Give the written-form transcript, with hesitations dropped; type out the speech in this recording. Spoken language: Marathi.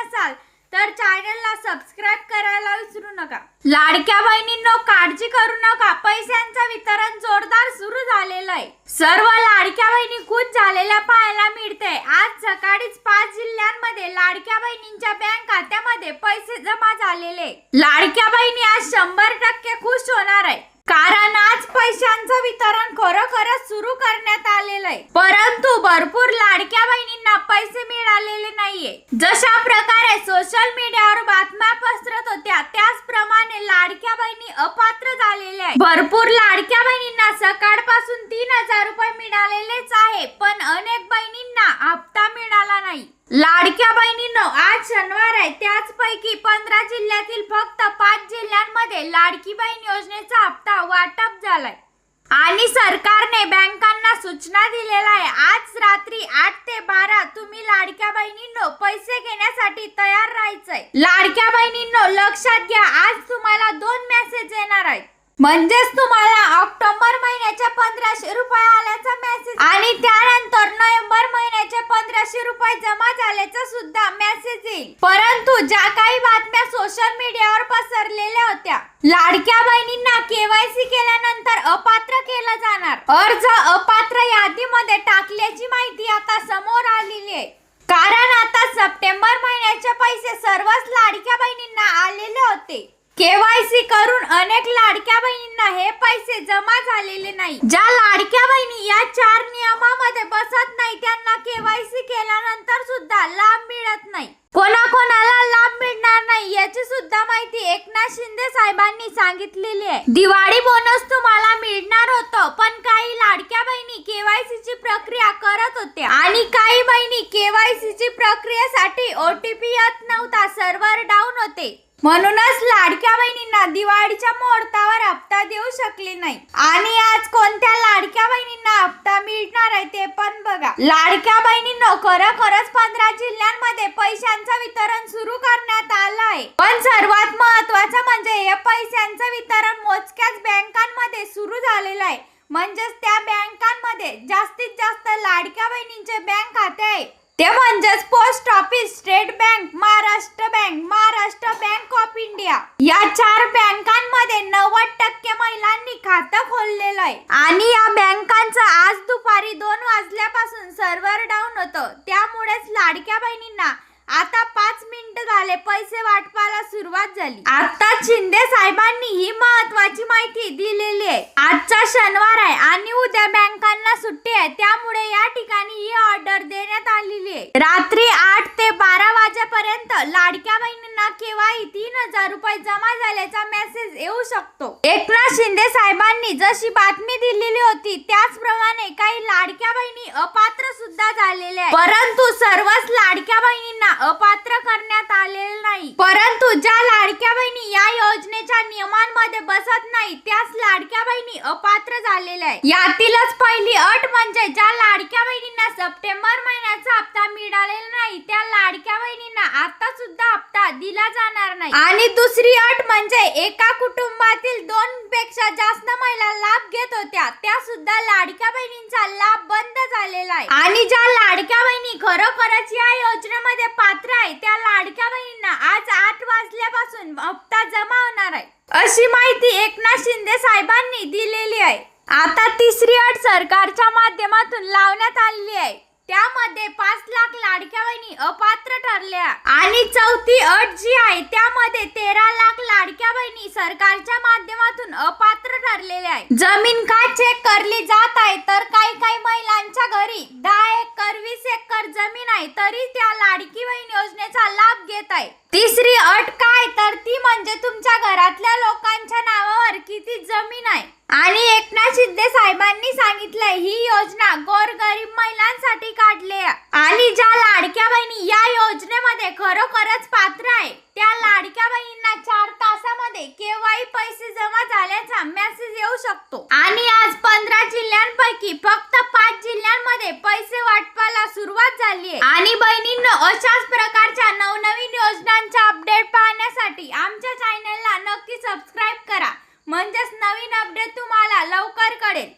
नसाल तर चॅनलला सबस्क्राइब करायला विसरू नका। लाडक्या बहिणींनो, काळजी करू नका, पैशांचं वितरण जोरदार सुरू झालेलं आहे। सर्व लाडक्या बहिणी खुश झालेल्या पाहायला मिळते। आज सकाळीच 5 जिल्ह्यांमध्ये लाडक्या बहिणींच्या बँक खात्यामध्ये पैसे जमा झालेले। लाडक्या बहिणी आज 100% खुश होणार आहे, कारण आज पैशांचं वितरण खरोखरच सुरू करण्यात आलेलं आहे। परंतु भरपूर लाडक्या बहिणींना पैसे मिळालेले नाहीये। जशा प्रकारे सोशल मीडियावर बातम्या पसरत होत्या, त्याचप्रमाणे लाडक्या बहिणी अपात्र झालेल्या आहेत। भरपूर लाडक्या बहिणींना सकाळपासून 3000 रुपये मिळालेलेच आहे, पण अनेक बहिणींना हप्ता मिळाला नाही। लाडक्या बहिणींनो, आज शनिवार आहे, त्याचपैकी 15 जिल्ह्यातील फक्त 5 जिल्ह्यांमध्ये लाडकी बहीण योजनेचा हप्ता वाटप झालाय आणि सरकारने बँकांना सूचना दिलेल्या आहे। आज रात्री 8 ते 12 तुम्ही लाडक्या बहिणींनो पैसे घेण्यासाठी तयार राहायचंय। लाडक्या बहिणींनो, लक्षात घ्या, आज तुम्हाला 2 मेसेज येणार आहेत। म्हणजेच तुम्हाला ऑक्टोबर महिन्याच्या 1500 रुपये आल्याचा मेसेज आणि त्यानंतर नोव्हेंबर महिन्याचे 1500 रुपये जमा झाल्याचा सुद्धा मेसेज येईल। परंतु ज्या काही बातम्या सोशल मीडियावर पसरलेल्या होत्या, लाडक्या बहिणींना केवायसी केल्यानंतर अपात्र केलं जाणार, अर्ज अपात्र यादीमध्ये टाकल्याची माहिती आता समोर आलेली आहे। कारण आता सप्टेंबर महिन्याचे पैसे सर्वच लाडक्या बहिणींना आलेले होते। केवायसी करून अनेक लाडक्या बहिणींना हे पैसे जमा झालेले नाही। ज्या लाडक्या बहिणी या 4 नियमामध्ये बसत नाही, त्यांना केवायसी केल्यानंतर सुद्धा लाभ मिळत नाही। कोणाकोणाला लाभ मिळणार नाही याची सुद्धा माहिती एकनाथ शिंदे साहेबांनी सांगितलेली आहे। दिवाळी बोनस तुम्हाला मिळणार होतं, पण काही लाडक्या बहिणी केवायसीची प्रक्रिया करत होत्या आणि काही बहिणी केवायसीची प्रक्रियेसाठी OTP येत नव्हता, सर्व्हर डाऊन होते, म्हणूनच लाडक्या बहिणींना दिवाळीच्या मुहूर्तावर हप्ता देऊ शकले नाही। आणि आज कोणत्या लाडक्या बहिणींना हप्ता मिळणार आहे ते पण बघा। लाडक्या बहिणींनो, खरोखरच 15 जिल्ह्यांमध्ये पैशांचं वितरण सुरू करण्यात आलं आहे, पण सर्वात महत्त्वाचं म्हणजे हे पैशांचं वितरण मोजक्याच बँकांमध्ये सुरू झालेलं आहे। म्हणजेच त्या बँकांमध्ये जास्तीत जास्त लाडक्या बहिणींचे बँक खाते आहे, ते म्हणजेच post office, state bank, Maharashtra bank, Maharashtra bank of India या 4 बँकांमध्ये 90% महिलांनी खातं खोललेलं आहे। आणि या बँकांचं आज दुपारी 2 वाजल्यापासून सर्व्हर डाऊन होतं, त्यामुळेच लाडक्या बहिणींना आता 5 मिनिट झाले पैसे वाटपाला सुरुवात झाली। आता शिंदे साहेबांनी ही महत्त्वाची माहिती दिलेली आहे। आजचा शनिवार आहे आणि उद्या बँकांना सुट्टी आहे, त्यामुळे या ठिकाणी ही ऑर्डर देण्यात आलेली आहे। रात्री 8 ते 12 वाजेपर्यंत लाडक्या बहिणींना केव्हाही 3000 रुपये जमा झाल्याचा मेसेज येऊ शकतो। एकनाथ शिंदे साहेबांनी जशी बातमी दिलेली होती, त्याचप्रमाणे काही लाडक्या बहिणी अपात्र सुद्धा झालेल्या आहेत, परंतु सर्वच लाडक्या बहिणींना अपात्र करण्यात आलेले नाही। परंतु ज्या लाडक्या बहिणी या योजनेच्या नियमांमध्ये बसत नाही, त्याच लाडक्या बहिणी अपात्र झालेल्या आहेत। यातीलच पहिली अट म्हणजे ज्या लाडक्या बहिणींना सप्टेंबर महिन्याचा हप्ता मिळालेला नाही, त्या लाडक्या बहिणींना आता सुद्धा हप्ता दिला जाणार नाही। आणि दुसरी अट म्हणजे एका कुटुंबातील 2 पेक्षा जास्त महिला लाभ घेत होत्या, त्या सुद्धा लाडक्या बहिणींचा लाभ बंद झालेला आहे। आणि ज्या लाडक्या बहिणी खरोखरच या योजनेमध्ये पात्र आहे, त्या लाडक्या बहिणींना आज 8 वाजल्यापासून हप्ता जमा होणार आहे, अशी माहिती एकनाथ शिंदे साहेबांनी दिलेली आहे। आता तिसरी अट सरकारच्या माध्यमातून लावण्यात आलेली आहे, त्यामध्ये 5 लाख लाडक्या बहिणी अपात्र ठरल्या आणि चौथी अट जी आहे त्यामध्ये 13 लाख लाडक्या बहिणी सरकारच्या माध्यमातून अपात्र ठरलेल्या आहेत। जमीन का चेक करली जात आहे, तर काही महिलांच्या घरी 10 एकर 20 एकर जमीन आहे, तरी त्या लाडकी बहीण योजनेचा लाभ घेत आहे। तिसरी अट काय, तर ती म्हणजे तुमच्या घरातल्या लोकांच्या नावावर किती जमीन आहे। आणि एकनाथ शिंदे साहेबांनी सांगितलंय, ही योजना गोरगरीब महिलांसाठी काढली आहे आणि ज्या लाडक्या बहिणी या योजनेमध्ये खरोखरच पात्र आहे, त्या लाडक्या बहिणींना 4 तासामध्ये केव्हाही पैसे जमा झाल्याचा मेसेज येऊ शकतो। आणि आज 15 जिल्ह्यांपैकी फक्त 5 जिल्ह्यांमध्ये पैसे वाटपाला सुरुवात झाली आहे। आणि बहिणींनो, अशाच प्रकारच्या नवनवीन योजनांचा अपडेट पाहण्यासाठी आमच्या चॅनलला नक्की सबस्क्राइब करा, म्हणजेच नवीन अपडेट तुम्हाला लवकर कळेल।